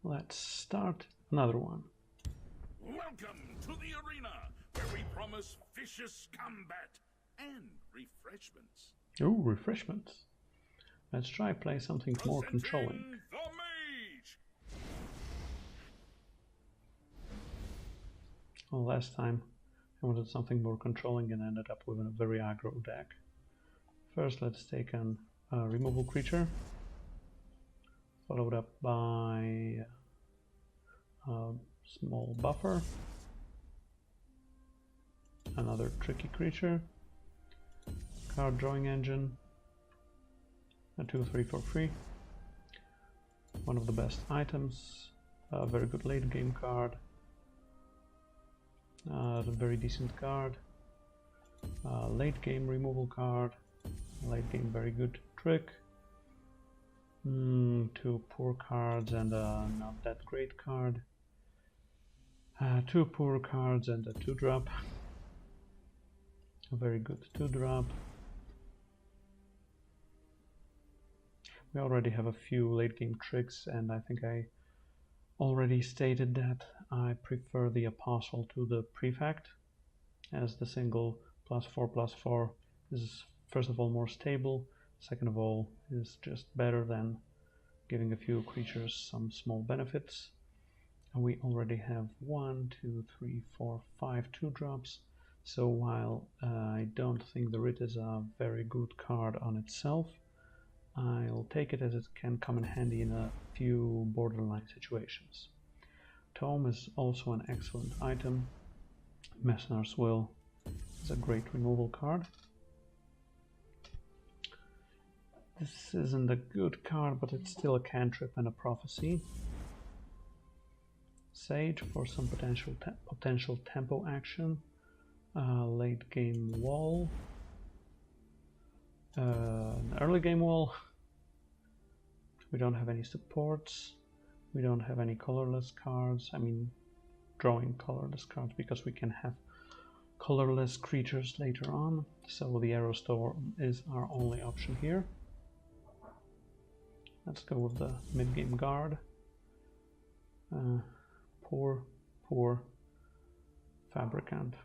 Let's start another one. Welcome to the arena, where we promise vicious combat and refreshments. Ooh, refreshments. Let's try play something more controlling. Presenting the Mage! Well, last time I wanted something more controlling and ended up with a very aggro deck. First, let's take a removal creature, followed up by a small buffer, another tricky creature, card drawing engine, a 2/3 for free, one of the best items, a very good late game card, a very decent card, a late game removal card, late game very good trick, two poor cards and a not that great card, two poor cards and a 2-drop, a very good 2-drop. We already have a few late game tricks, and I think I already stated that I prefer the Apostle to the Prefect, as the single +4/+4 is first of all more stable, second of all is just better than giving a few creatures some small benefits. And we already have 1, 2, 3, 4, 5 2-drops, so while I don't think the Writ is a very good card on itself, I'll take it as it can come in handy in a few borderline situations. Tome is also an excellent item. Messner's Will is a great removal card. This isn't a good card, but it's still a cantrip and a prophecy. Sage for some potential tempo action. Late game wall. An early game wall. We don't have any supports. We don't have any colorless cards. I mean, drawing colorless cards, because we can have colorless creatures later on. So the Arrow Storm is our only option here. Let's go with the mid-game guard. Poor Fabricant.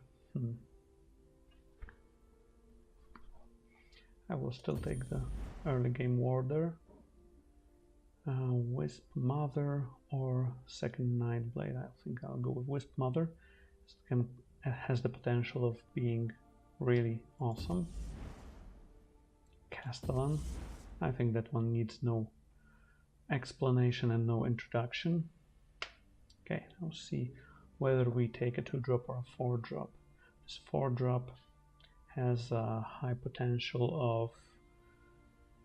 I will still take the early game warder, Wisp Mother or second Nightblade. I think I'll go with Wisp Mother. It has the potential of being really awesome. Castellan. I think that one needs no explanation and no introduction. Okay, now see whether we take a 2-drop or a 4-drop. This 4-drop has a high potential of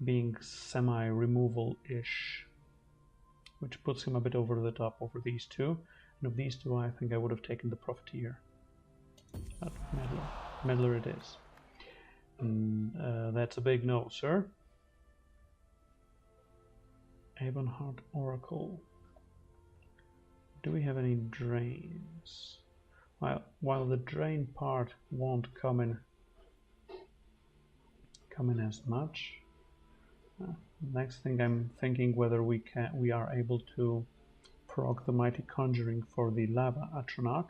being semi-removal-ish, which puts him a bit over the top over these two. And of these two, I think I would have taken the Profiteer. But Meddler it is. And that's a big no, sir. Ebonheart Oracle. Do we have any drains? While the drain part won't come in as much. Next thing I'm thinking whether we are able to proc the Mighty Conjuring for the Lava Atronach.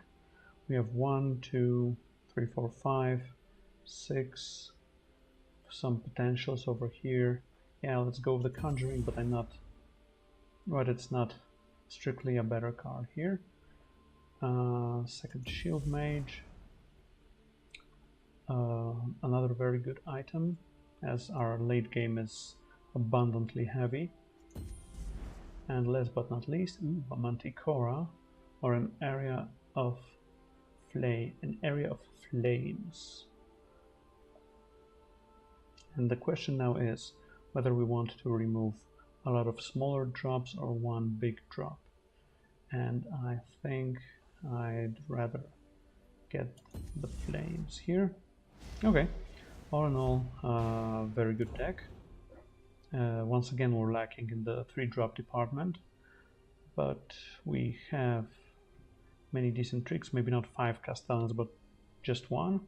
We have 1, 2, 3, 4, 5, 6. Some potentials over here. Yeah, let's go with the Conjuring, but it's not strictly a better card here. Second Shield Mage. Another very good item, as our late game is abundantly heavy. And last but not least, a Manticora, or an area of flames. And the question now is whether we want to remove a lot of smaller drops or one big drop. And I think I'd rather get the flames here. Okay, all in all, very good deck. Once again, we're lacking in the 3-drop department, but we have many decent tricks, maybe not 5 Castellans, but just 1.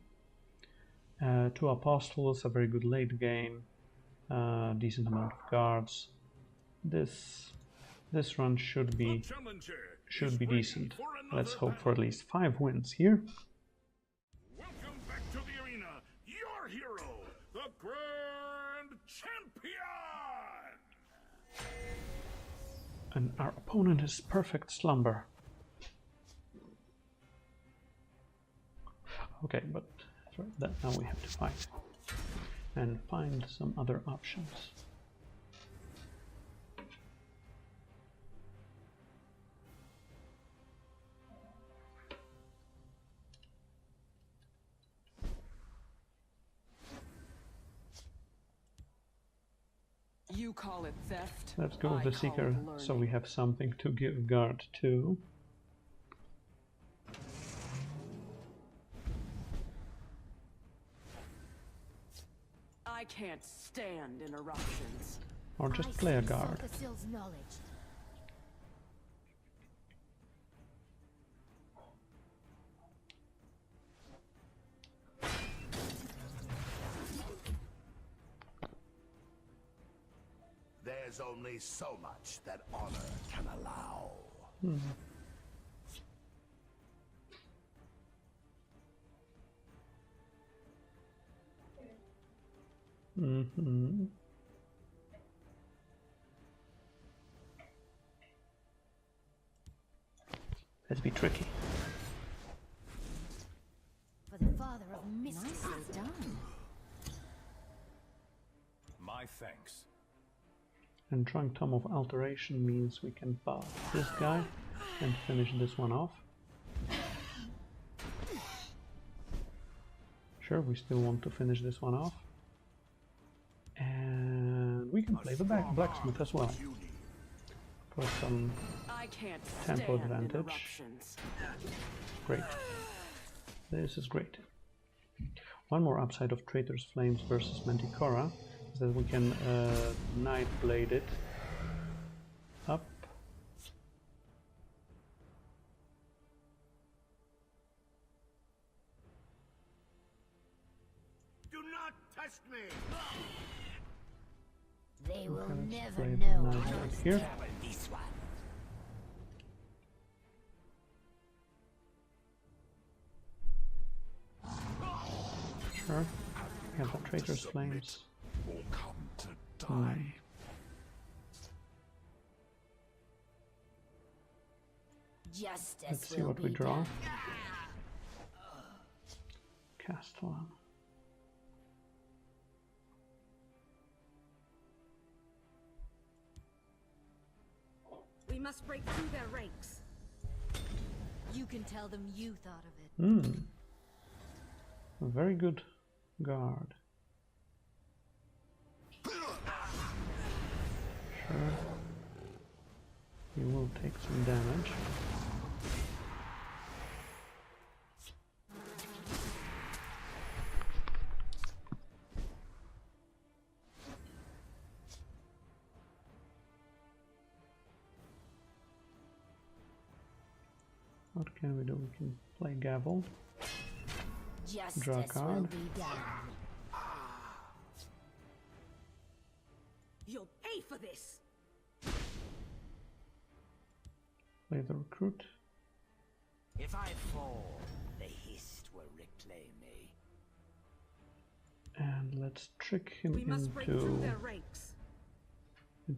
2 Apostles, a very good late game, decent amount of cards. This this run should The be challenger is ready decent. for another Let's hope for battle. at least 5 wins here. Welcome back to the arena, your hero, the Grand Champion! And our opponent is Perfect Slumber. Okay, but for that now we have to fight and find some other options. You call it theft? Let's go with I the call Seeker, it so learning. we have something to give guard to. I can't stand interruptions. Or just play a guard. Sil's knowledge. There's only so much that honor can allow. Mm-hmm. Let's be tricky. For the father of mystery. Nicely done. My thanks. And Trunk Tome of Alteration means we can buff this guy and finish this one off. Sure, we still want to finish this one off. And we can play the Blacksmith as well for some I can't tempo stand advantage. interruptions. Great. This is great. One more upside of Traitor's Flames versus Manticora is that we can Nightblade it up. Do not test me! They will Okay, let's never play the know. Nightblade here. This one. Sure. We have the Traitor's Flames. Or come to die. Justice Let's see will what we be draw. done. Castellan. We must break through their ranks. You can tell them you thought of it. A very good guard. Sure. You will take some damage. What can we do? We can play Gavel. Justice Draw a will card. be done. You'll pay for this. Play the Recruit. If I fall, the Hist will reclaim me. And let's trick him We must break through into their ranks.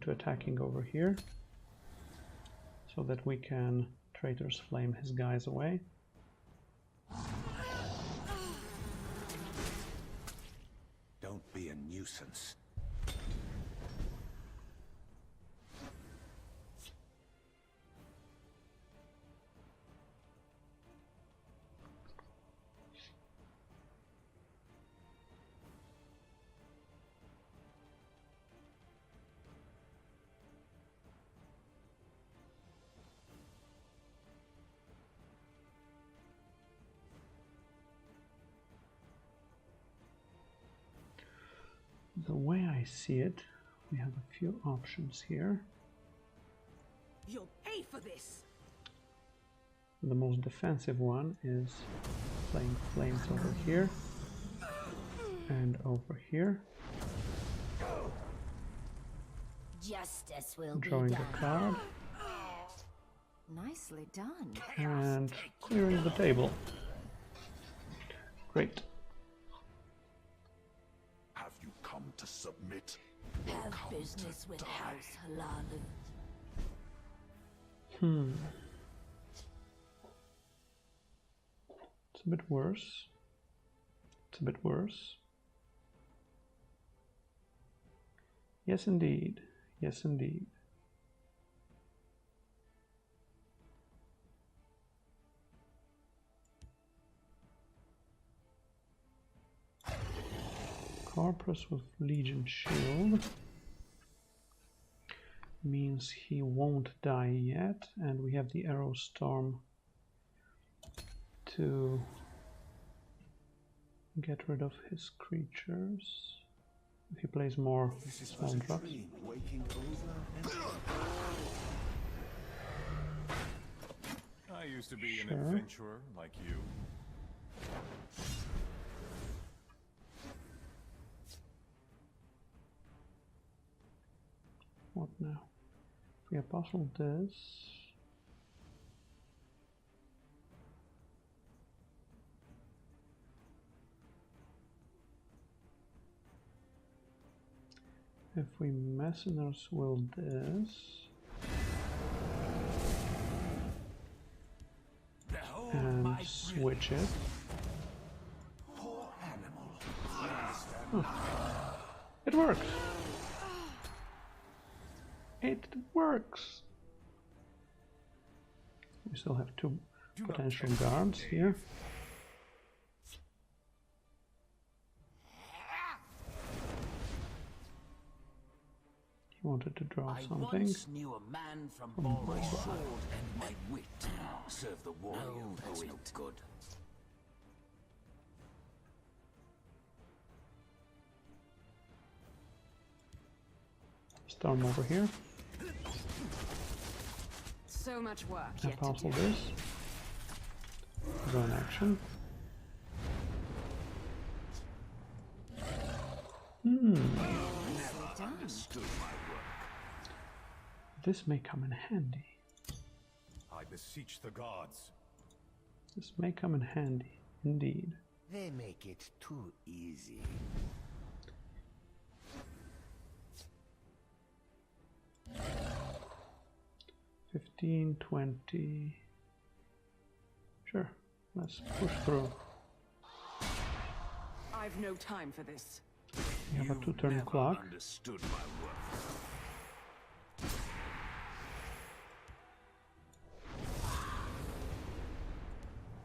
attacking over here, so that we can Traitor's Flame his guys away. Don't be a nuisance. The way I see it, we have a few options here. You'll pay for this. The most defensive one is playing flames over here and over here, Justice will be drawing done. a card. Nicely done. and clearing the table. Great. Have you come to submit? Have business with House Halalu. It's a bit worse. It's a bit worse. Yes, indeed. Yes, indeed. Corpus with Legion Shield means he won't die yet, and we have the Arrow Storm to get rid of his creatures. If he plays more small drops. I used to be an Sure. adventurer like you. What now? If we apostle this, if we Messener's Will this, Behold and my switch it. Poor animal. It works! It works! We still have two potential guards here. He wanted to draw I something. once knew a man from my sword and my wit. Serve the warrior who is no good. Storm over here. So much work yet to Apostle do. this. Go in action. This may come in handy. I beseech the gods. This may come in handy, indeed. They make it too easy. $15, $20. Sure, let's push through. I've no time for this. We have a 2-turn clock. Understood my worth.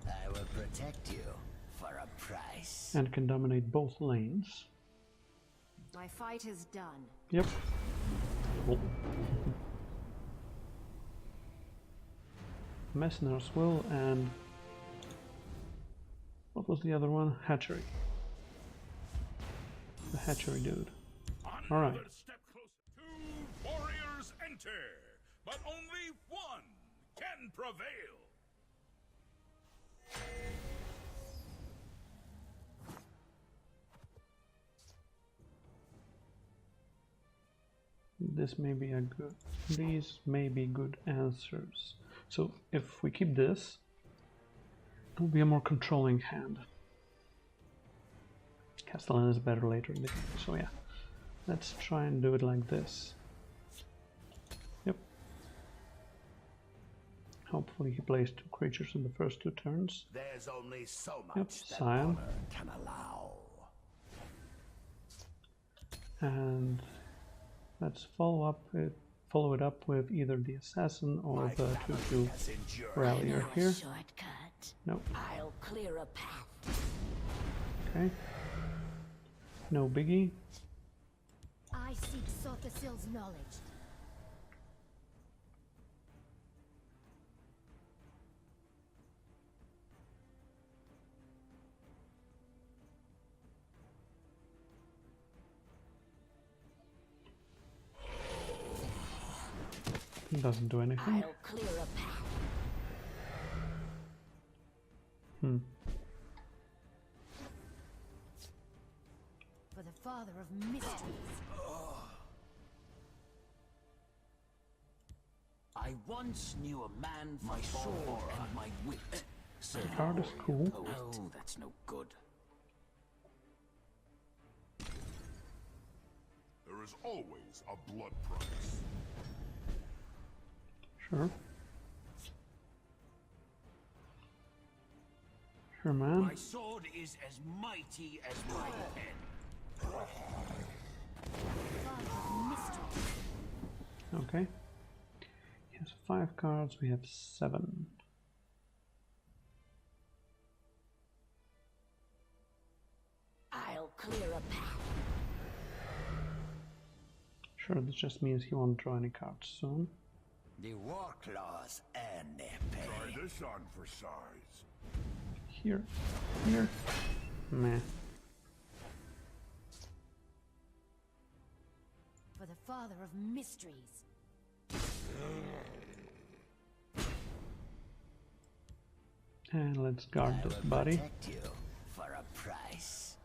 I will protect you for a price. And can dominate both lanes. My fight is done. Yep. Cool. Messener's Will and what was the other one? Hatchery. The hatchery dude. Alright. Another step closer. Two warriors enter, but only one can prevail. This may be a good. These may be good answers. So if we keep this, it will be a more controlling hand. Castellan is better later in the game, so yeah. Let's try and do it like this. Yep. Hopefully he plays 2 creatures in the first 2 turns. There's only so much Yep, that Scion. honor can allow. And let's follow it up with either the assassin or My the family 2/2 has endured. rallier here. Shortcut. Nope. I'll clear a path. Okay. No biggie. I seek Sothasil's knowledge. Doesn't do anything. I'll clear a path. For the father of mysteries. I I once knew a man for my sword and my wit. The card is cool. Oh, that's no good. There is always a blood price. Sure. Sure, man. My sword is as mighty as my pen. Okay. He has 5 cards, we have 7. I'll clear a path. Sure, this just means he won't draw any cards soon. The war claws earn their pay. Try this on for size. Here. Here. Meh. For the father of mysteries. And let's guard this buddy. Protect you for a price.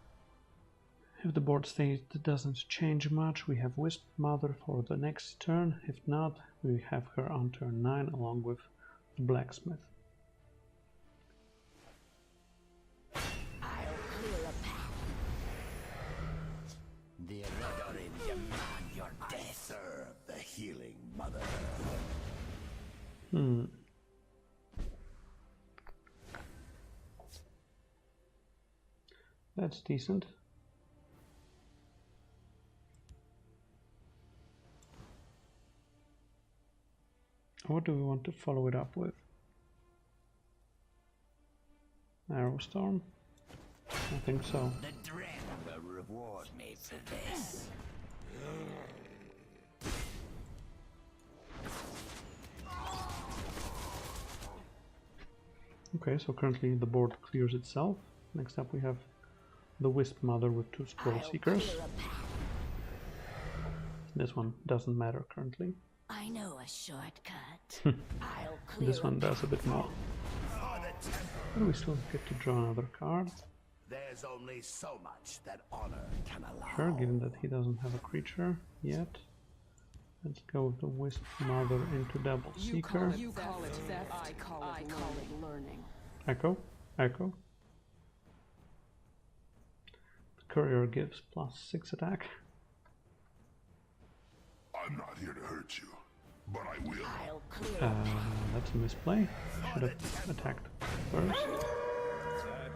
If the board state doesn't change much, we have Wisp Mother for the next turn. If not, we have her on turn 9 along with the Blacksmith. I'll clear a path. The Redorin demand your death. Serve the healing mother. That's decent. What do we want to follow it up with? Arrow Storm? I think so. The Dren will reward me for this. Okay, so currently the board clears itself. Next up we have the Wisp Mother with 2 Scroll Seekers. This one doesn't matter currently. I know a shortcut. I'll clear This one does a bit more. But we still get to draw another card. There's only so much that honor can allow. Sure, given that he doesn't have a creature yet. Let's go with the Wisp Mother into Double Seeker. You call it theft. I call it learning. Echo. Echo. The Courier gives +6 attack. I'm not here to hurt you, but I will. I'll clear That's a misplay. Should have attacked first.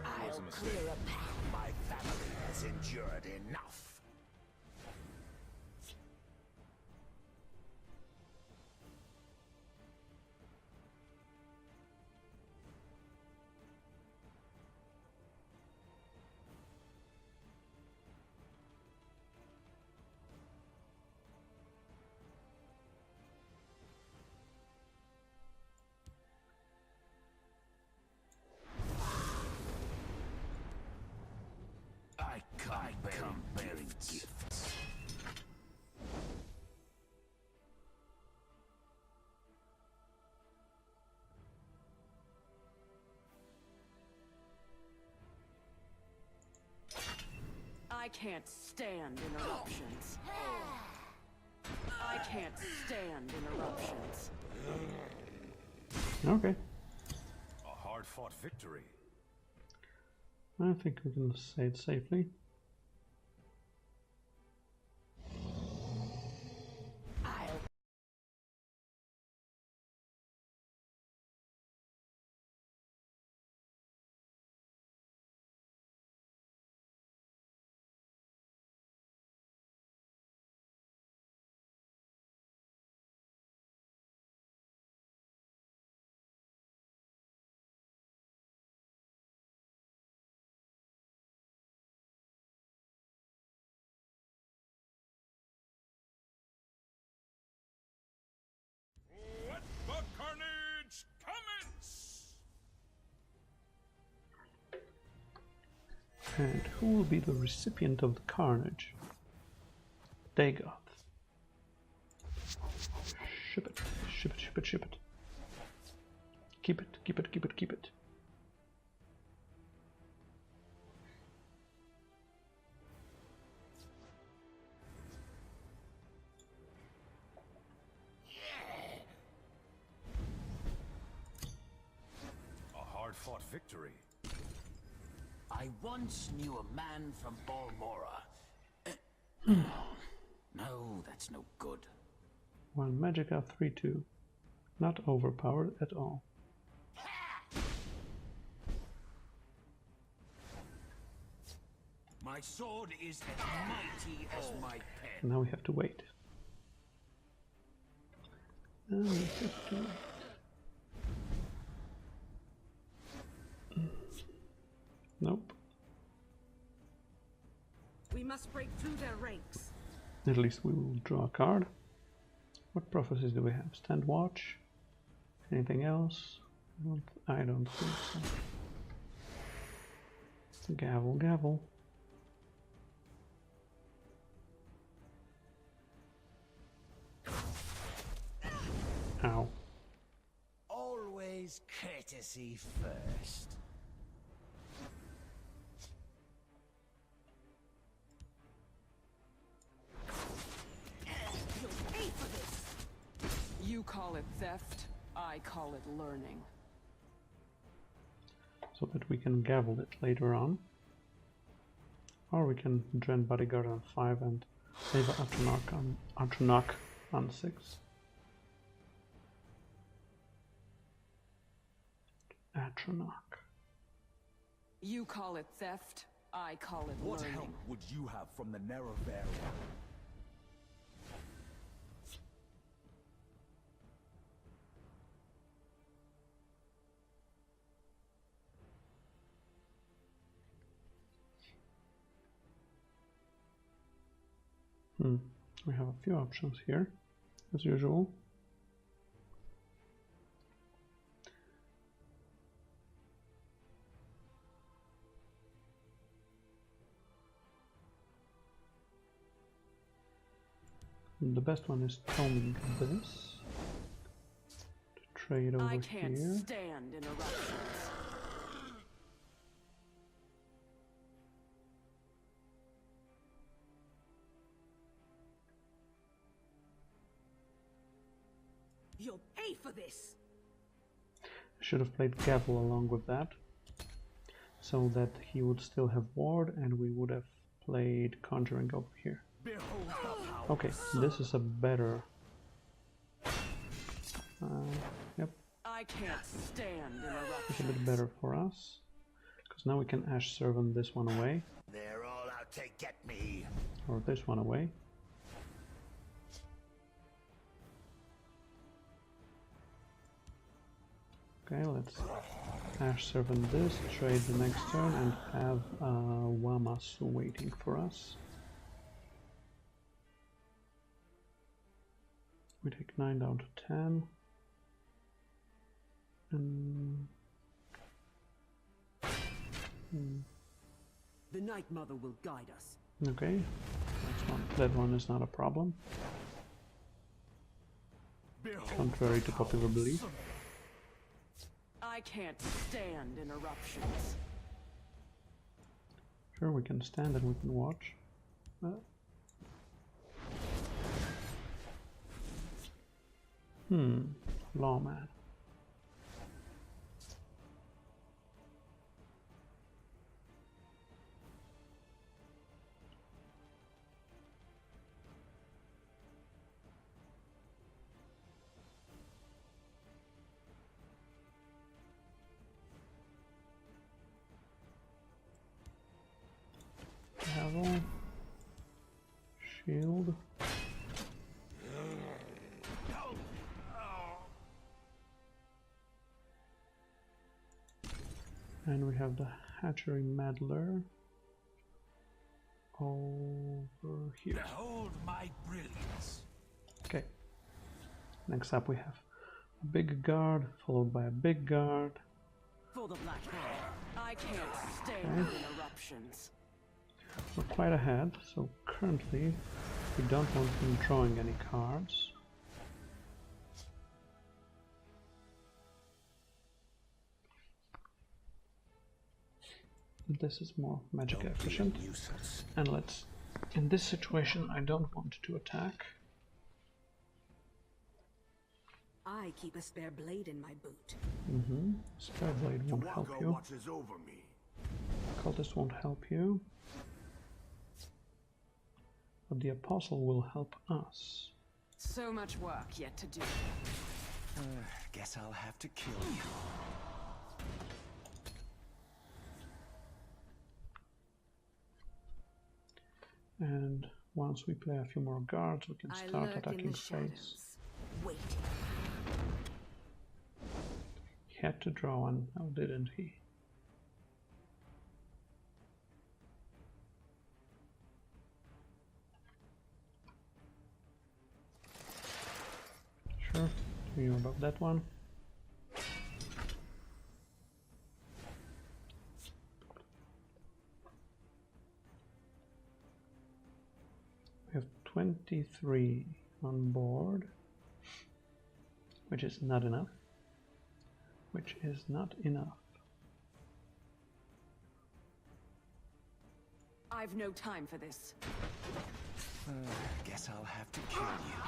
I'll clear a path. My family has endured enough. I come bearing gifts. I can't stand interruptions. I can't stand interruptions. Okay. A hard-fought victory. I think we can say it safely. Let the carnage commence! And who will be the recipient of the carnage? Dagoth. Ship it, ship it, ship it, ship it. Keep it, keep it, keep it, keep it. hard-fought victory. I once knew a man from Balmora. No, that's no good. 1 Magicka 3/2. Not overpowered at all. My sword is as mighty as my pen. Now we have to wait. Now we have to... Nope. We must break through their ranks. At least we will draw a card. What prophecies do we have? Stand watch? Anything else? I don't think so. Gavel, gavel. Ow. Always courtesy first. You'll pay for this. You call it theft, I call it learning. So that we can gavel it later on. Or we can Dren Bodyguard on 5 and save Atronach on 6. Atronach. You call it theft, I call it What learning. help would you have from the Nerevaria? We have a few options here, as usual. The best one is tome this to trade over I can't here. stand interruptions. You'll pay for this. I should have played Gavel along with that, so that he would still have Ward and we would have played Conjuring over here. Behold the power. Okay, this is a better... yep, I can't stand it's a bit interruptions. better for us, because now we can Ash Servant this one away, They're all out to get me. or this one away. Okay, let's Ash Servant this, trade the next turn, and have Wamasu waiting for us. We take 9 down to 10. And... The Night Mother will guide us. okay, that one is not a problem, contrary to popular belief. I can't stand interruptions. Sure, we can stand and we can watch. Lawman. Gavel. Shield. And we have the Hatchery Meddler over here. Behold my brilliance. Okay. Next up we have a big guard, followed by a big guard. For the Black Hand, I can't stand interruptions. We're quite ahead, so currently we don't want him drawing any cards. This is more magic efficient. And let's, in this situation, I don't want to attack. I keep a spare blade in my boot. Spare blade won't help Walker you. watches over me. Cultist won't help you. But the apostle will help us. So much work yet to do. Guess I'll have to kill you. And once we play a few more guards, we can I start lurk in attacking the face. shadows, waiting. He had to draw one, now didn't he? Sure, we knew about that one. We have 23 on board, which is not enough. Which is not enough. I've no time for this. Guess I'll have to kill you.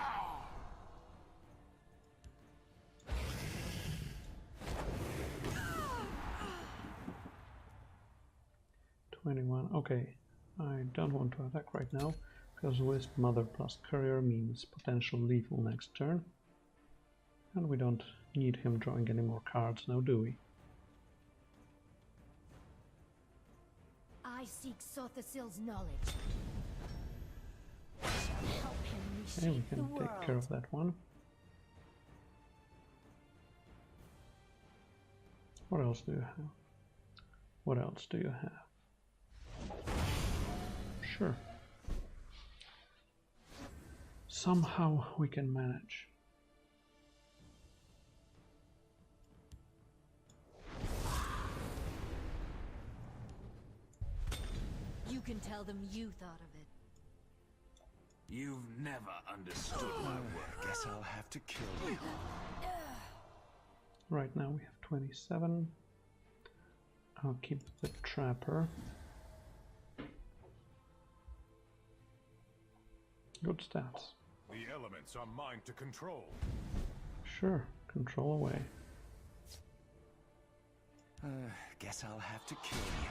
21. Okay, I don't want to attack right now, because Wisp Mother plus Courier means potential lethal next turn. And we don't need him drawing any more cards now, do we? I seek Sothasil's knowledge. I shall help him Okay, we reshape the can world. take care of that one. What else do you have? What else do you have? Sure. Somehow we can manage. You can tell them you thought of it. You've never understood my work. Guess I'll have to kill you. Right now we have 27. I'll keep the Trapper. Good stats. The elements are mine to control. Sure, control away. Guess I'll have to kill you.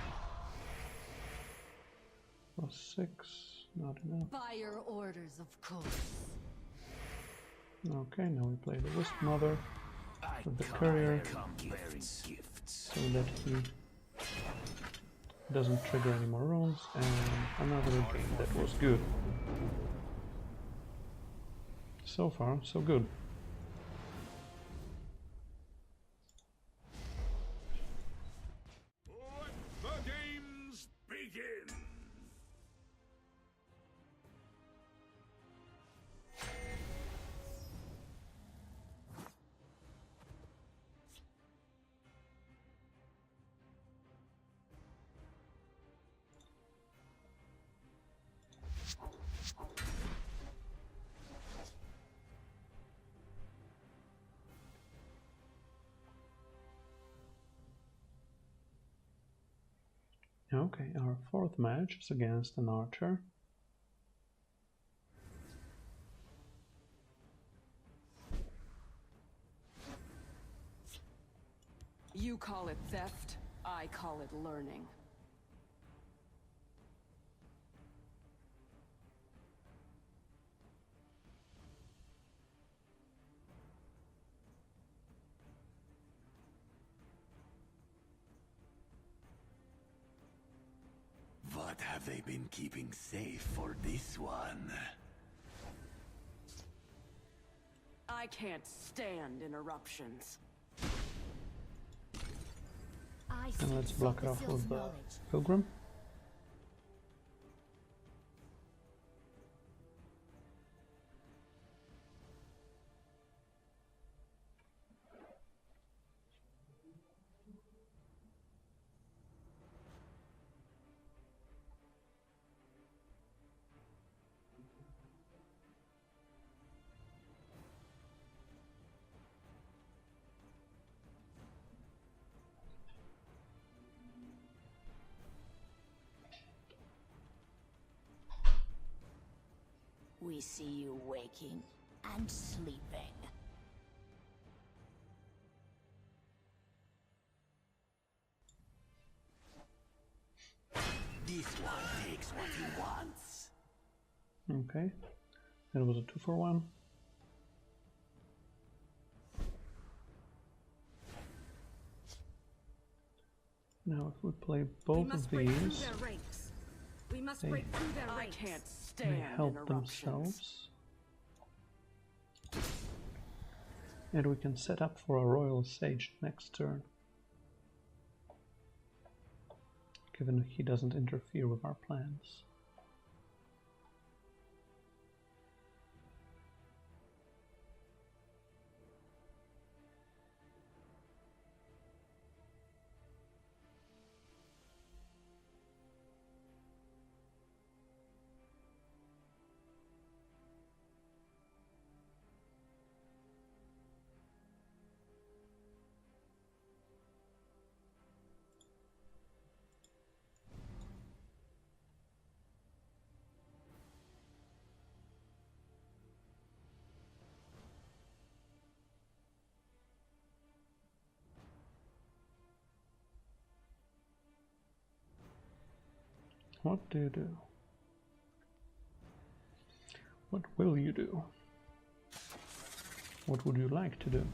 +6, not enough. By your orders, of course. Okay, now we play the Wisp Mother I with the come Courier bearing gifts. so that he doesn't trigger any more runes, and another game that was good. So far, so good. Let the games begin! Okay, our fourth match is against an archer. You call it theft, I call it learning. What have they been keeping safe for this one? I can't stand interruptions. I And seek let's block it off Sothasil's with the knowledge. Pilgrim. We see you waking and sleeping. This one takes what he wants. Okay, that was a 2-for-1. Now if we play We both must of break through these, their ranks. We must They- break through their I ranks. can't they stand help interruptions. themselves. And we can set up for a Royal Sage next turn, given he doesn't interfere with our plans. What do you do? What will you do? What would you like to do?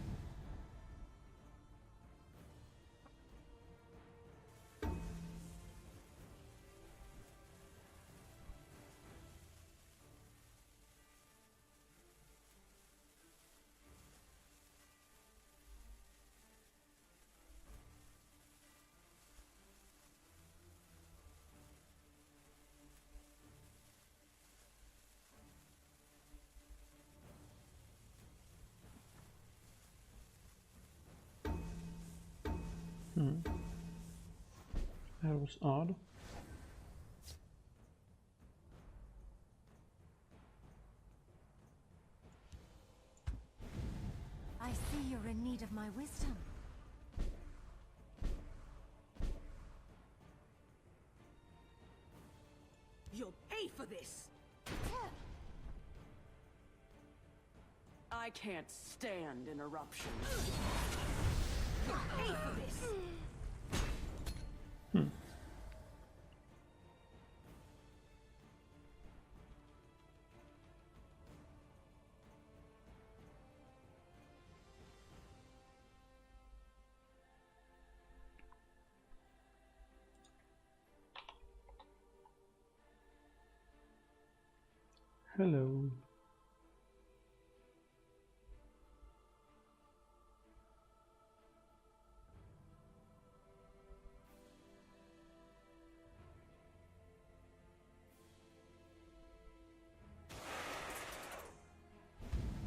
That was odd. I see you're in need of my wisdom. You'll pay for this. I can't stand interruptions. You'll pay for this. Hello.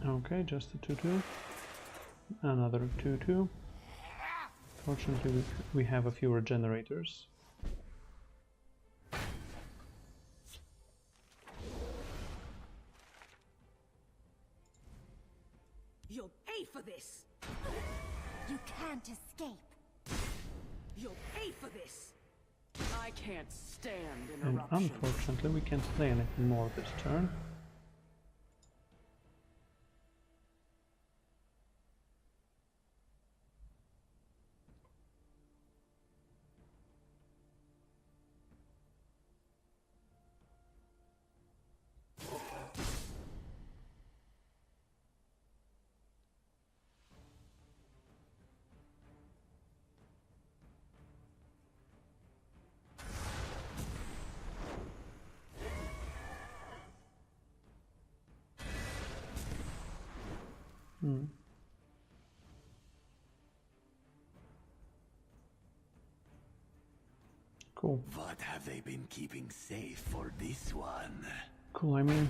Okay, just a 2-2. Another 2-2. Fortunately, we have a few regenerators. You'll pay for this. You can't escape. You'll pay for this. I can't stand And interruptions. unfortunately, we can't play anything more this turn. Cool. What have they been keeping safe for this one? Cool, I mean,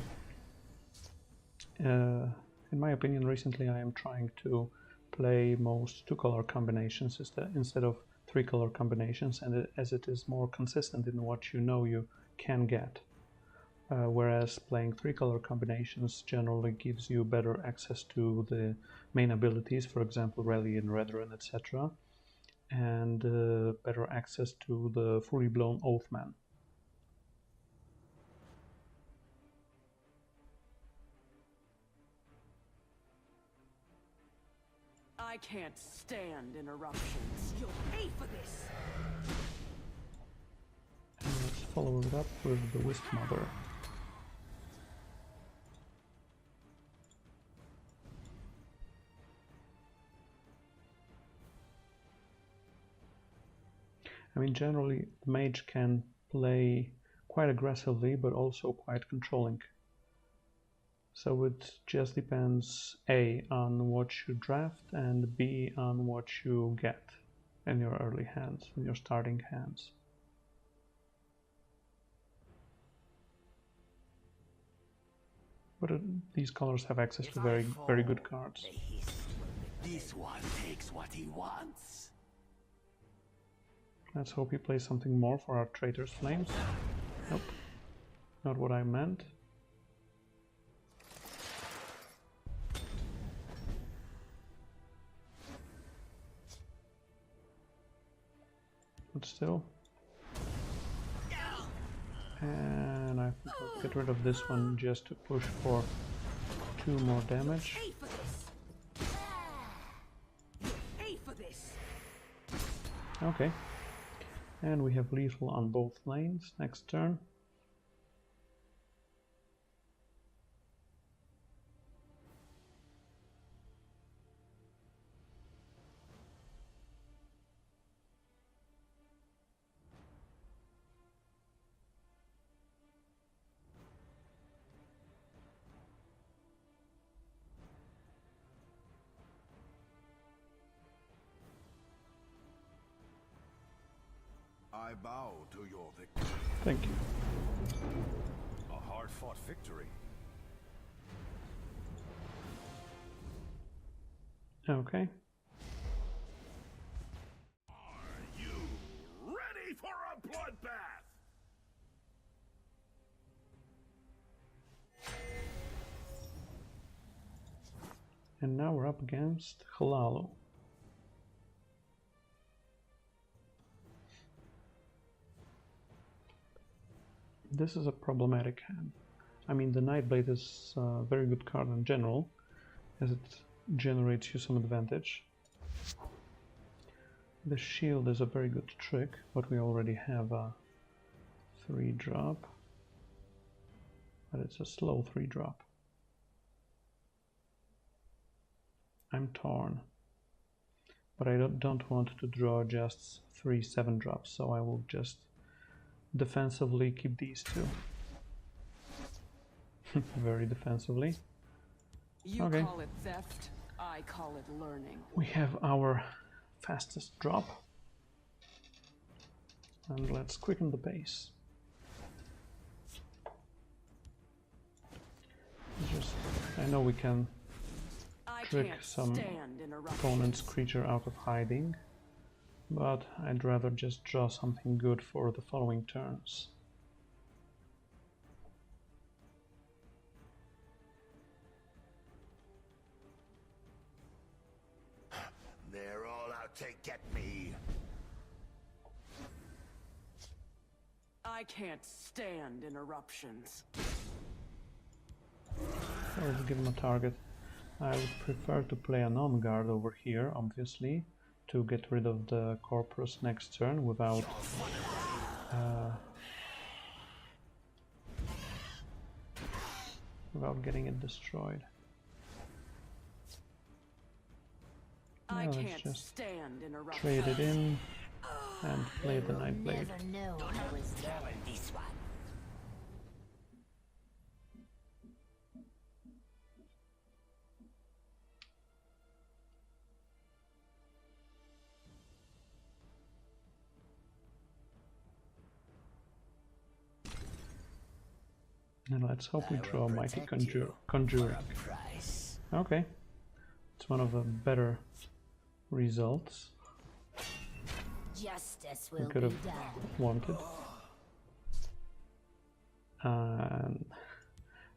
in my opinion, recently I am trying to play most 2-color combinations instead of 3-color combinations, and as it is more consistent in what you can get. Whereas playing 3-color combinations generally gives you better access to the main abilities, for example, Rally and Redrun, etc., and better access to the fully blown Oathman. I can't stand interruptions. You'll pay for this. And let's follow it up with the Wisp Mother. I mean, generally, the mage can play quite aggressively, but also quite controlling. So it just depends, A, on what you draft, and B, on what you get in your early hands, in your starting hands. But these colors have access to very good cards. This one takes what he wants. Let's hope he plays something more for our Traitor's Flames. Nope, not what I meant. But still. And I think I'll get rid of this one just to push for 2 more damage. Pay for this. Pay for this. Okay. And we have lethal on both lanes next turn. I bow to your victory. Thank you. A hard-fought victory. Okay. Are you ready for a bloodbath? And now we're up against Hlaalu. This is a problematic hand. I mean, the Nightblade is a very good card in general, as it generates you some advantage. The shield is a very good trick, but we already have a 3-drop. But it's a slow 3-drop. I'm torn. But I don't want to draw just 3 7-drops, so I will just defensively keep these 2. Very defensively. You Okay. call it theft, I call it learning. We have our fastest drop. And let's quicken the pace. I know we can I trick can't some stand interruptions. opponent's creature out of hiding, but I'd rather just draw something good for the following turns. They're all out to get me. I can't stand interruptions. I will give him a target. I would prefer to play a non-guard over here, obviously, to get rid of the Corpus next turn without getting it destroyed. I Let's can't just stand interruptions. trade it in and play the Nightblade. Never know I was there. This one. And let's hope we draw Mighty protect you Conjurer. Price. Okay, it's one of the better results Justice we will could be have done. wanted. And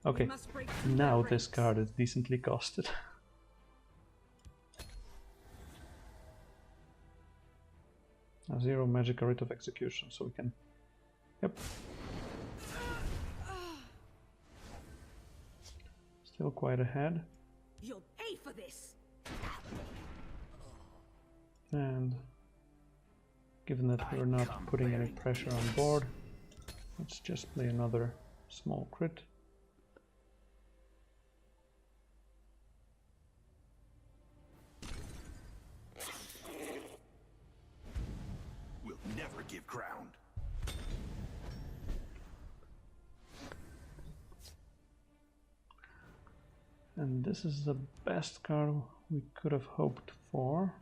okay, Must break through now their this ranks. card is decently costed. A 0 magic rite of execution, so we can. Yep. Still quite ahead. You'll pay for this. And given that we're not putting any pressure on board, Let's just play another small crit. We'll never give ground. And this is the best card we could have hoped for.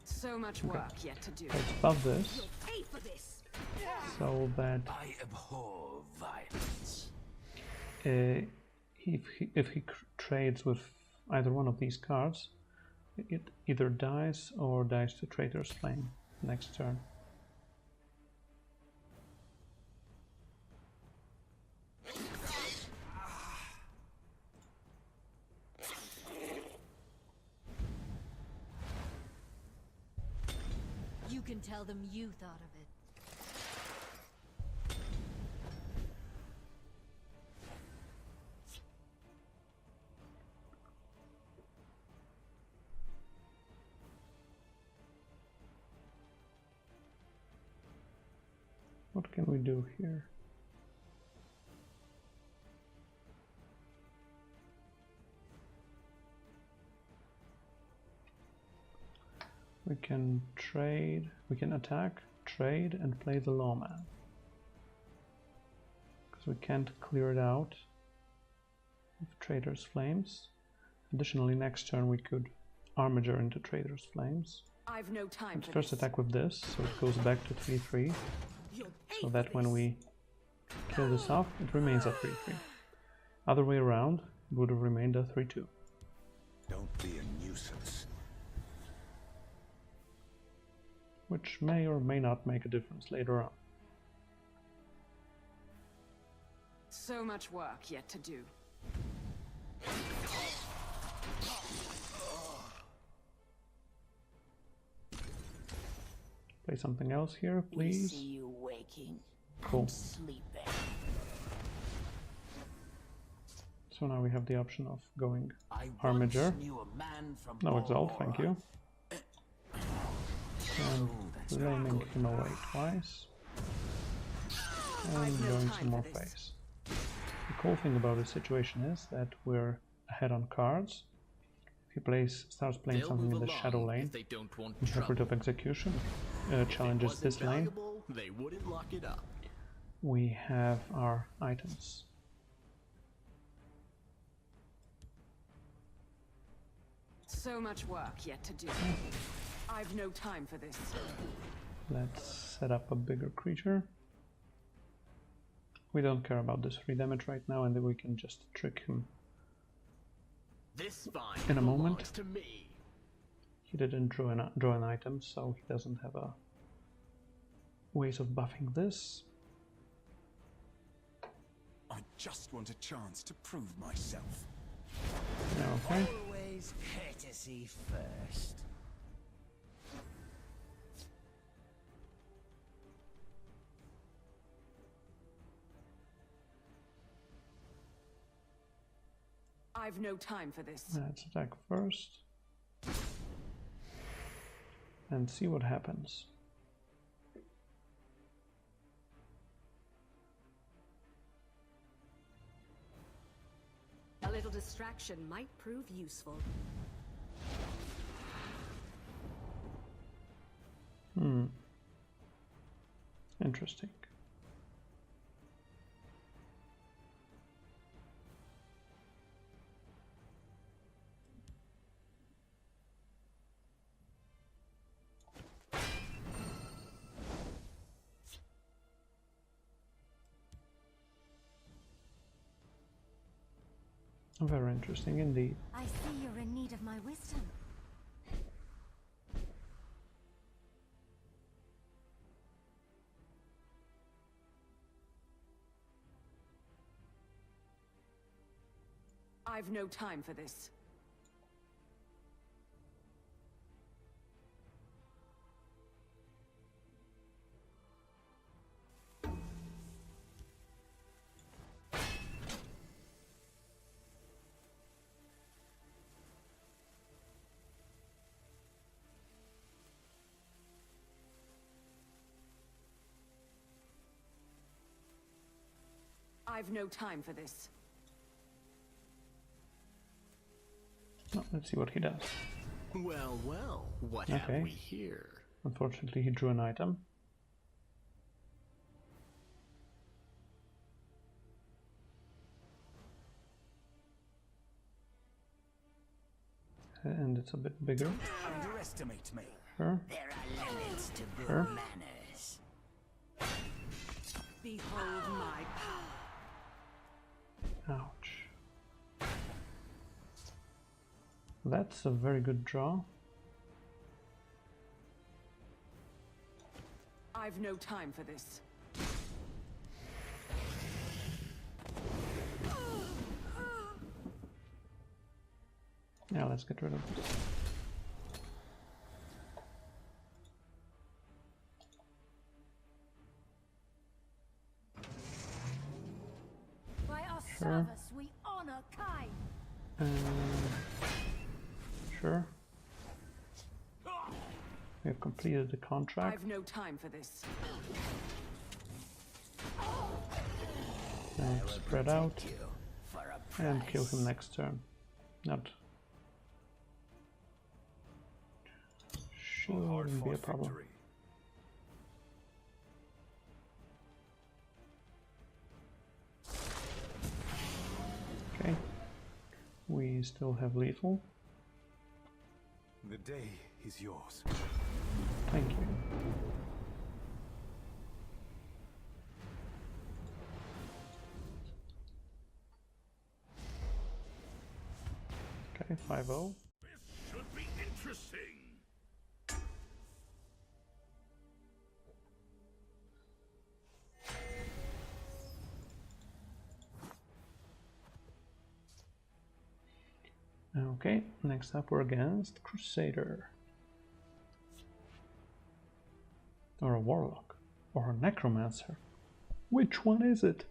So much work yet to do. Let's buff this You'll pay for this. so that I abhor violence. if he trades with either one of these cards, it either dies or dies to Traitor's Flame next turn. You can tell them you thought of it. What can we do here? We can trade, we can attack, trade, and play the Lawman. Because we can't clear it out with Traitor's Flames. Additionally, next turn we could Armiger into Traitor's Flames. I've no time Let's for first this. attack with this, so it goes back to 3-3. You'll pay So for that when this. we kill this off, it remains a 3-3. Other way around, it would have remained a 3-2. Don't be a nuisance. Which may or may not make a difference later on. So much work yet to do. Play something else here, We see please. you waking Cool. and sleeping. So now we have the option of going I Armiger. once knew a man from No Exalt, thank you. And that's blaming him away twice. And I've no going time some more for this. phase. The cool thing about this situation is that we're ahead on cards. If he starts playing They'll something move in the along shadow lane, if they don't want Interpret of trouble. Execution If it challenges wasn't this lane. valuable, they wouldn't lock it up. We have our items. So much work yet to do. I've no time for this. Let's set up a bigger creature. We don't care about this free damage right now, and then we can just trick him. This vine In a moment. belongs to me. He didn't draw an item, so he doesn't have a ways of buffing this. I just want a chance to prove myself. Okay. Always courtesy first. I've no time for this. Let's attack first. And see what happens. A little distraction might prove useful. Interesting. Very interesting indeed. I see you're in need of my wisdom. I've no time for this. I've no time for this. Oh, let's see what he does. Well, well, what Okay. have we here? Unfortunately, he drew an item. And it's a bit bigger. Underestimate me. Sure. There are limits to good Sure. manners. Behold my power. Ouch. That's a very good draw. I've no time for this. Yeah, let's get rid of this. By our Sure. service, we honor Kai. Sure. We have completed the contract. I've no time for this. Now spread out You for a and price. kill him next turn. Not shouldn't be a problem. Victory. Okay. We still have lethal. The day is yours. Thank you. Okay, 5-0. This should be interesting. Okay, next up we're against Crusader. Or a Warlock. Or a Necromancer. Which one is it?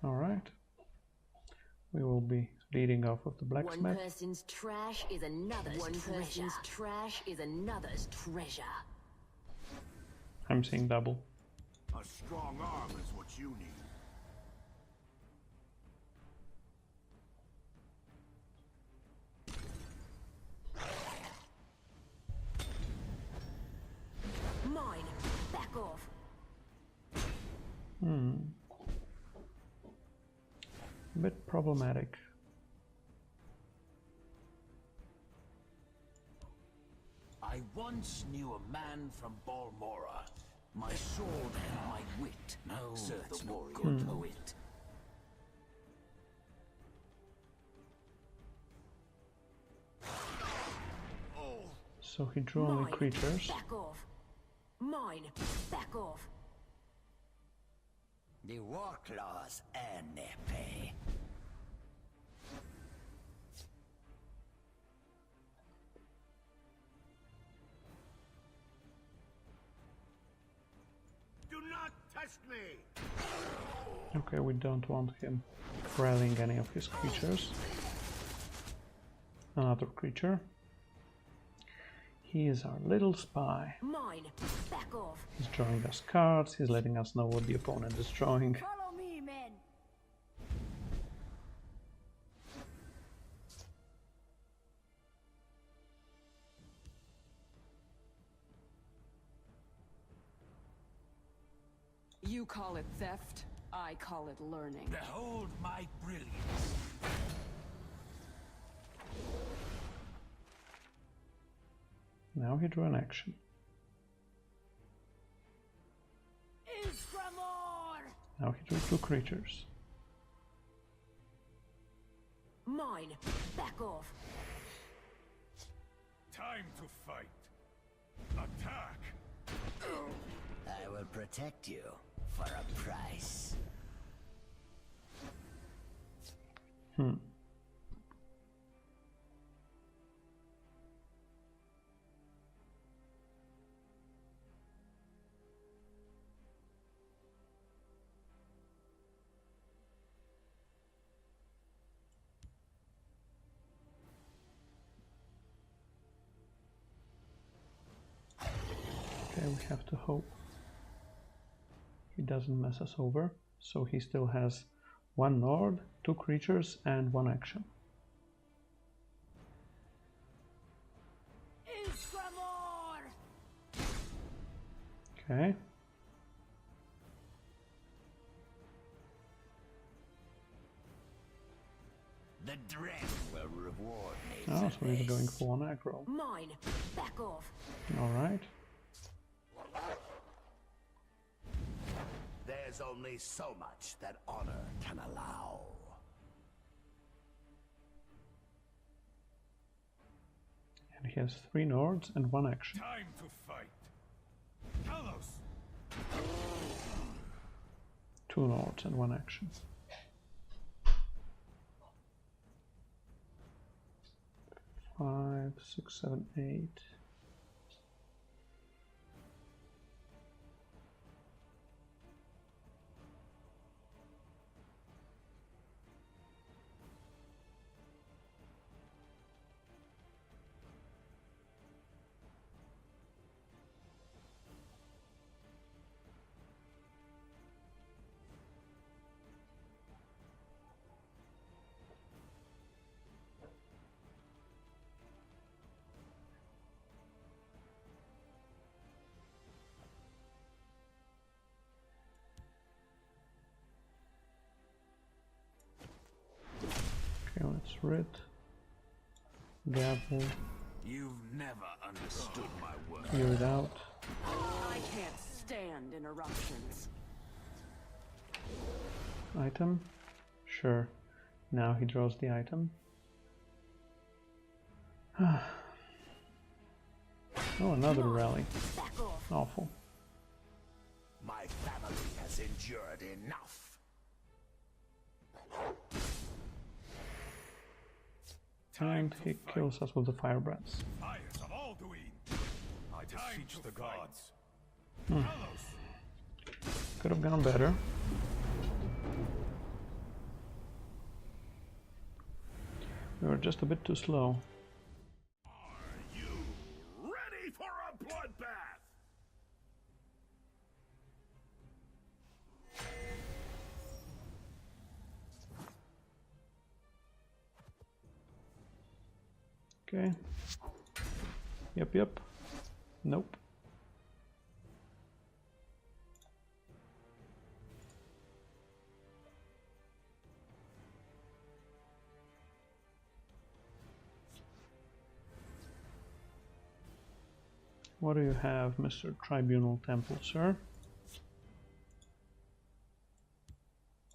Alright. We will be leading off with the One blacksmith. person's trash is another's treasure. One person's trash is another's treasure. I'm seeing double. A strong arm is what you need. Mine. Back off. A bit problematic. I once knew a man from Balmora. My sword and my wit serve the warrior poet. So he drew only Mine. creatures. Back off. Mine. Back off. The Warclaws earn their pay. Do not test me! Okay, we don't want him rallying any of his creatures. Another creature. He is our little spy. Mine. Back off. He's drawing us cards, he's letting us know what the opponent is drawing. Follow me, men. You call it theft, I call it learning. Behold my brilliance. Now he drew an action. Isgramor! Now he drew two creatures. Mine. Back off. Time to fight. Attack. I will protect you for a price. Okay, we have to hope he doesn't mess us over. So he still has 1 Nord, 2 creatures, and 1 action. Okay. The dread will reward me. Oh, so he's going for 1 aggro. Mine. Back off. Alright. There's only so much that honor can allow. And he has 3 Nords and 1 action. Time to fight. Talos. 2 Nords and 1 action. 5, 6, 7, 8. Okay, let's read. Gavel. You've never understood my work. Clear it out. I can't stand interruptions. Item. Sure. Now he draws the item. Oh, another rally. Awful. My family has endured enough. And he kills us with the fire breaths. Fires of Alduin. I beseech the gods. Could have gone better. We were just a bit too slow. Are you ready for a bloodbath? Okay. Yep. Nope. What do you have, Mr. Tribunal Temple, sir?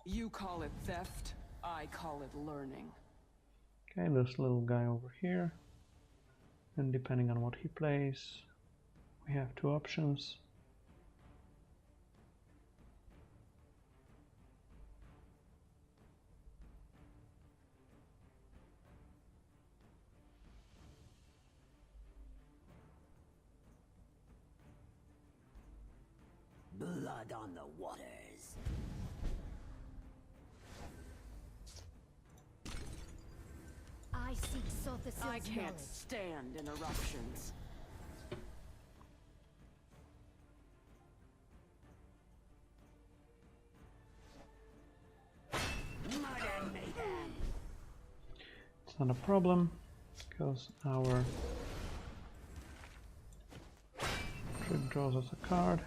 You call it theft, I call it learning. Okay, this little guy over here. And depending on what he plays, we have 2 options. Blood on the waters. I seek Sothis' I can't knowledge. stand interruptions. It's not a problem, because our trick draws us a card.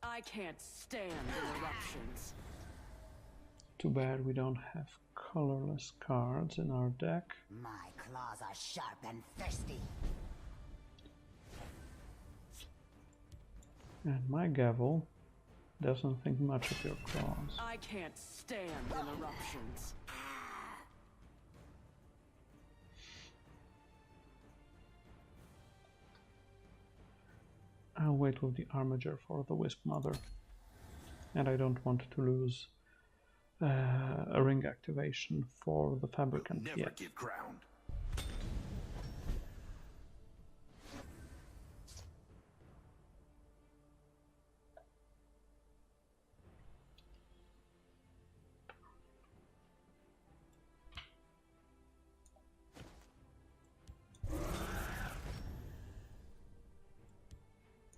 I can't stand interruptions. Too bad we don't have colorless cards in our deck. My claws are sharp and thirsty. And my gavel doesn't think much of your claws. I can't stand interruptions. I'll wait with the Armiger for the Wisp Mother. And I don't want to lose a ring activation for the Fabricant Never yet. give ground.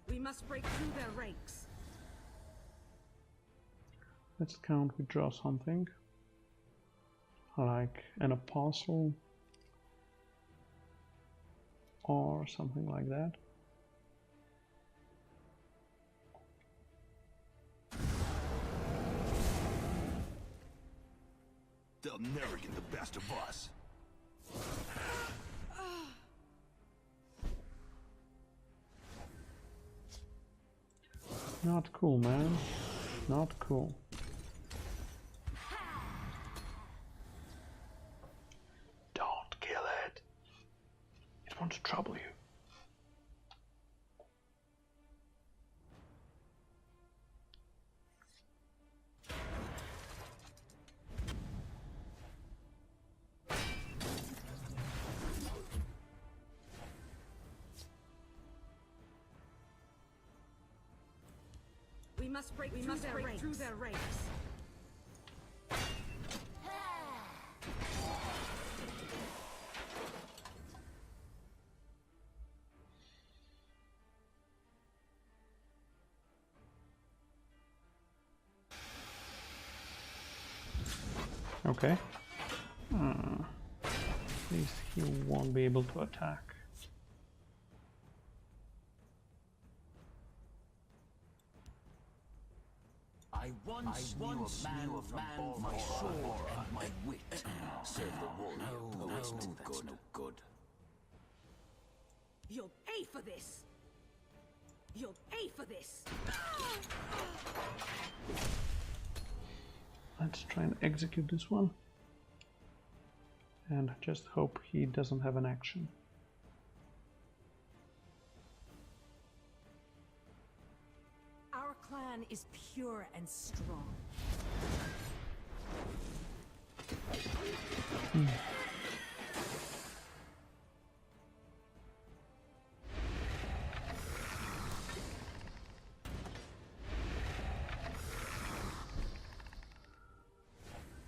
We must break through their ranks. Let's count, we draw something. Like an apostle. Or something like that. They'll never get the best of us. Not cool, man. Not cool. Don't kill it. It wants to trouble you. We must break through their ranks. Okay. At least he won't be able to attack. I once knew a man from my sword and my wit. Serve the warrior post. That's no good. You'll pay for this. You'll pay for this. Let's try and execute this one. And just hope he doesn't have an action. Our clan is pure and strong.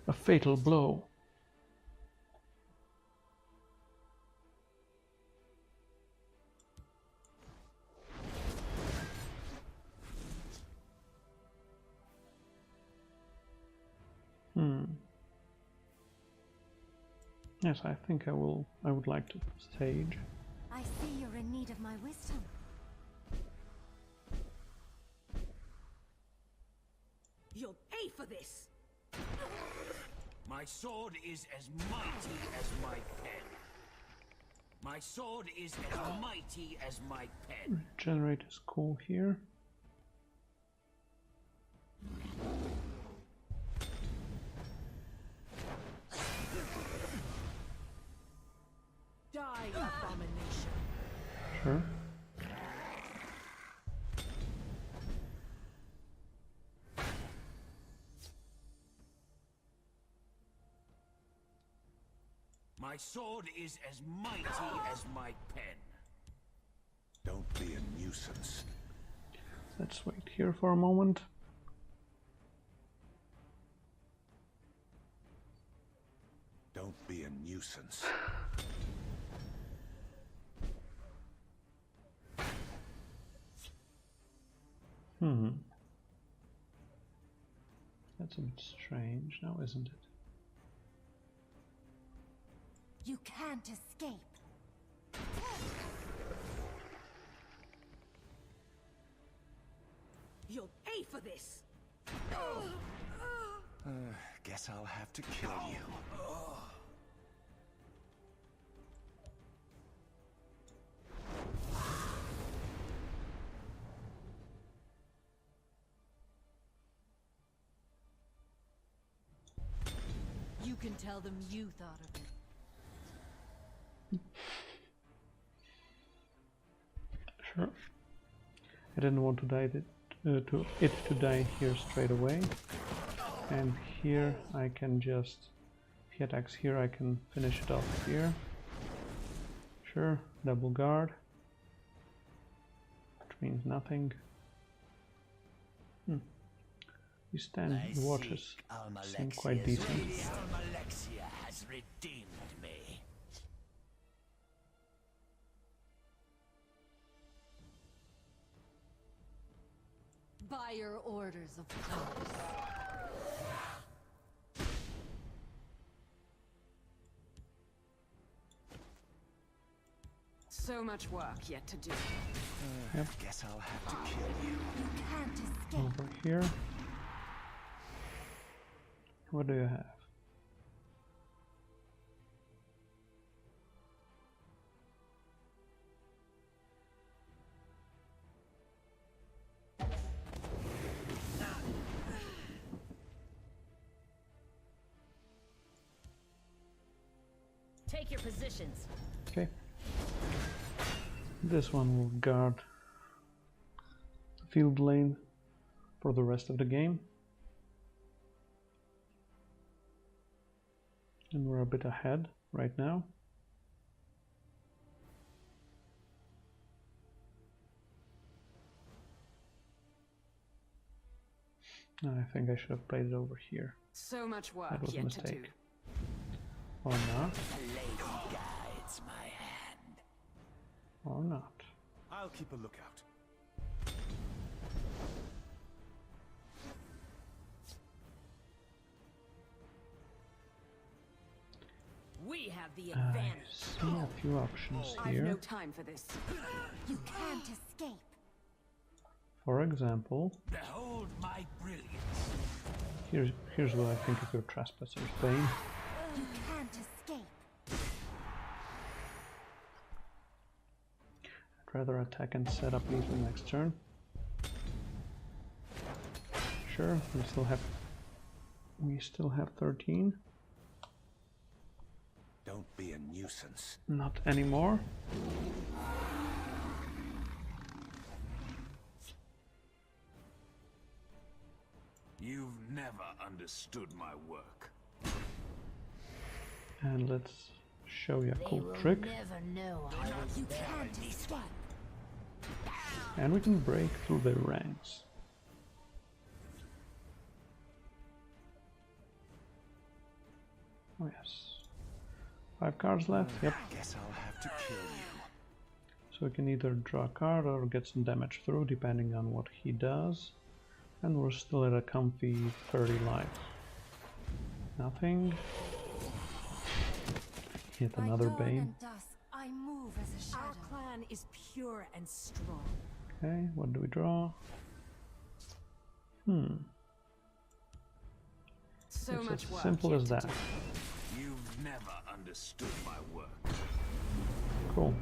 A fatal blow. Yes, I think I would like to stage. I see you're in need of my wisdom. You'll pay for this. My sword is as mighty as my pen. My sword is as mighty as my pen. Regenerate is cool here. Die, abomination. Sure. My sword is as mighty as my pen. Don't be a nuisance. Let's wait here for a moment. Don't be a nuisance. That's a bit strange now, isn't it? You can't escape. You'll pay for this. Guess I'll have to kill you. You can tell them you thought of it. Sure. I didn't want to die to die here straight away. And here I can just, if he attacks here, I can finish it off here. Sure, double guard, which means nothing. These stand watches seem quite decent. Almalexia has redeemed me. your orders, of course. So much work yet to do. Yep. Guess I'll have to kill you. You can't escape. Over here. What do you have? Take your positions. Okay. This one will guard the field lane for the rest of the game. And we're a bit ahead right now. I think I should have played it over here. So much work That was a yet to do. mistake. Or not. A lady guides my hand. Or not. I'll keep a lookout. We have the I advantage. see a few options I've here. no time for this. You can't escape. For example, Behold my brilliance. here's what I think of your Trespasser's Bane. You can't escape. I'd rather attack and set up lethal next turn. Sure, we still have 13. Don't be a nuisance. Not anymore. You've never understood my work. And let's show you a cool trick. Never know. You can't escape. And we can break through their ranks. Oh yes. 5 cards left, yep. Guess I'll have to kill you. So we can either draw a card or get some damage through, depending on what he does. And we're still at a comfy 30 life. Nothing. Hit another By dawn Bane. and dusk, I move as a shadow. Our clan is pure and strong. Okay, what do we draw? So It's much as work simple yet as to that. do. You've never understood my work. Cool.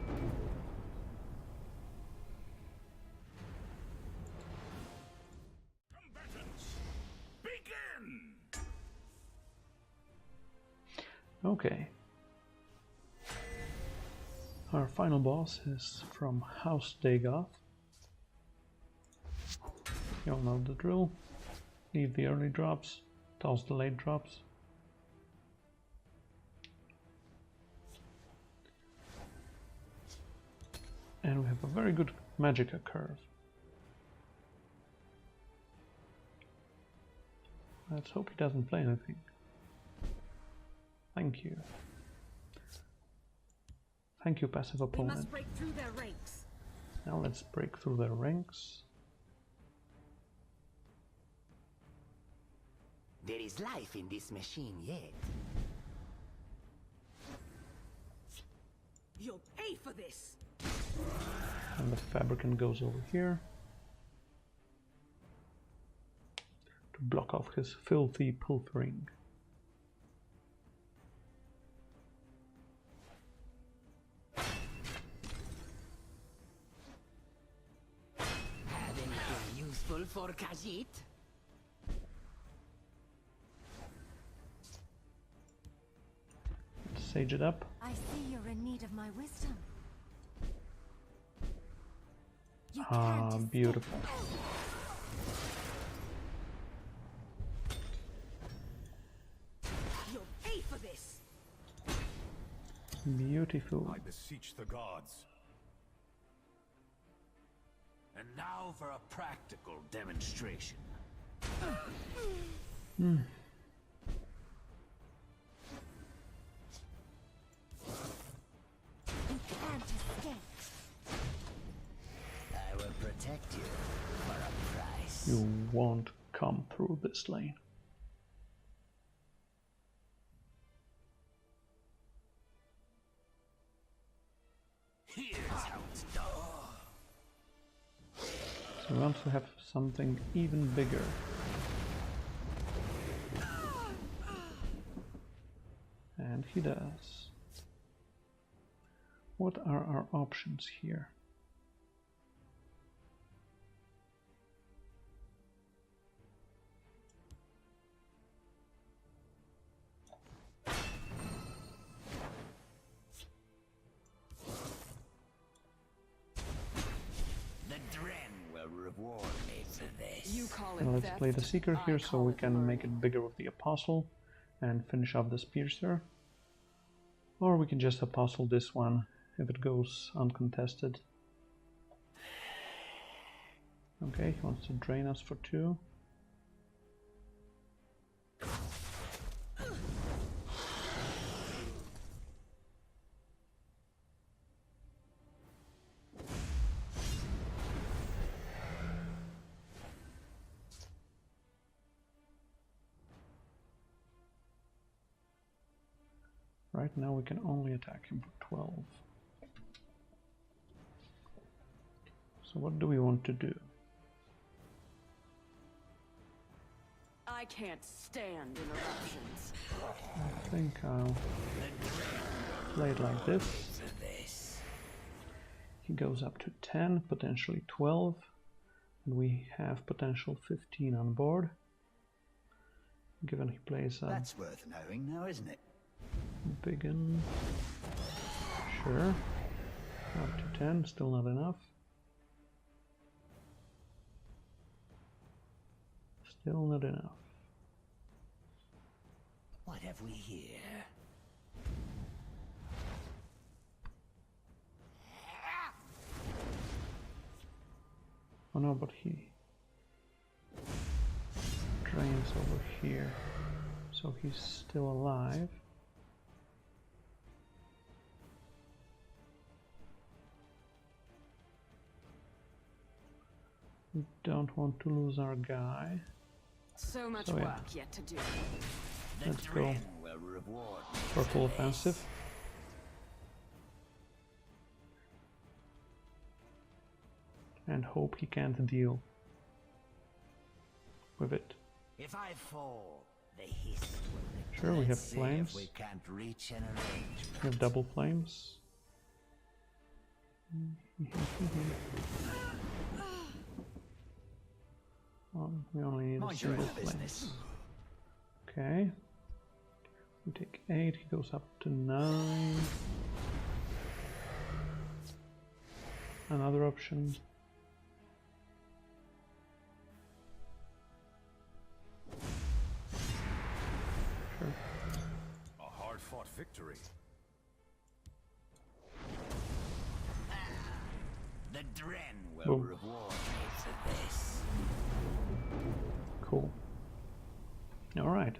Combatants, begin! Okay. Our final boss is from House Dagoth. You all know the drill. Leave the early drops, toss the late drops. And we have a very good Magicka curve. Let's hope he doesn't play anything. Thank you. Thank you, passive We opponent. must break through their ranks. Now let's break through their ranks. There is life in this machine yet. You'll pay for this. And the Fabricant goes over here to block off his filthy pilfering. Have anything useful for Khajiit? Let's sage it up. I see you're in need of my wisdom. You Ah, can't escape. beautiful. You'll pay for this. Beautiful. I beseech the gods. And now for a practical demonstration. You can't escape. I will protect you for a price. You won't come through this lane. Here's how it's done. So we want to have something even bigger. And he does. What are our options here? Reward me for this. You call it And let's theft, play the Seeker I here so call we it can murder. make it bigger with the Apostle and finish off this Piercer. Or we can just Apostle this one if it goes uncontested. Okay, he wants to drain us for 2. Right now we can only attack him for 12. So what do we want to do? I can't stand interruptions. I think I'll play it like this. He goes up to 10, potentially 12, and we have potential 15 on board. Given he plays a That's worth knowing now, isn't it? big un. Sure. Up to 10, still not enough. Still not enough. What have we here? Oh no, but he drains over here, so he's still alive. We don't want to lose our guy. So much So, yeah. work yet to do. Let's go Will reward me for full offensive. And hope he can't deal with it. If I fall, the hiss will. Sure, we have Let's see flames. if we can't reach an arrangement. We have double flames. We only need a Mind your single own flame. business. Okay. We take 8, he goes up to 9. Another option. Sure. A hard-fought victory. The Dren will Boom. reward me for this. Cool. Alright.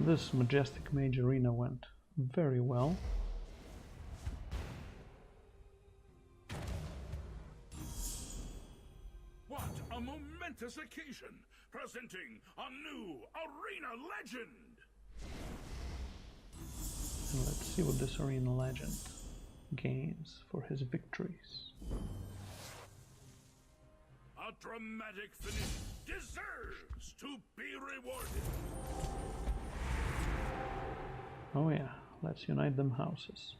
This Majestic Mage Arena went very well. What a momentous occasion, presenting a new arena legend! And let's see what this Arena Legend gains for his victories. A dramatic finish deserves to be rewarded. Oh yeah, let's unite them houses.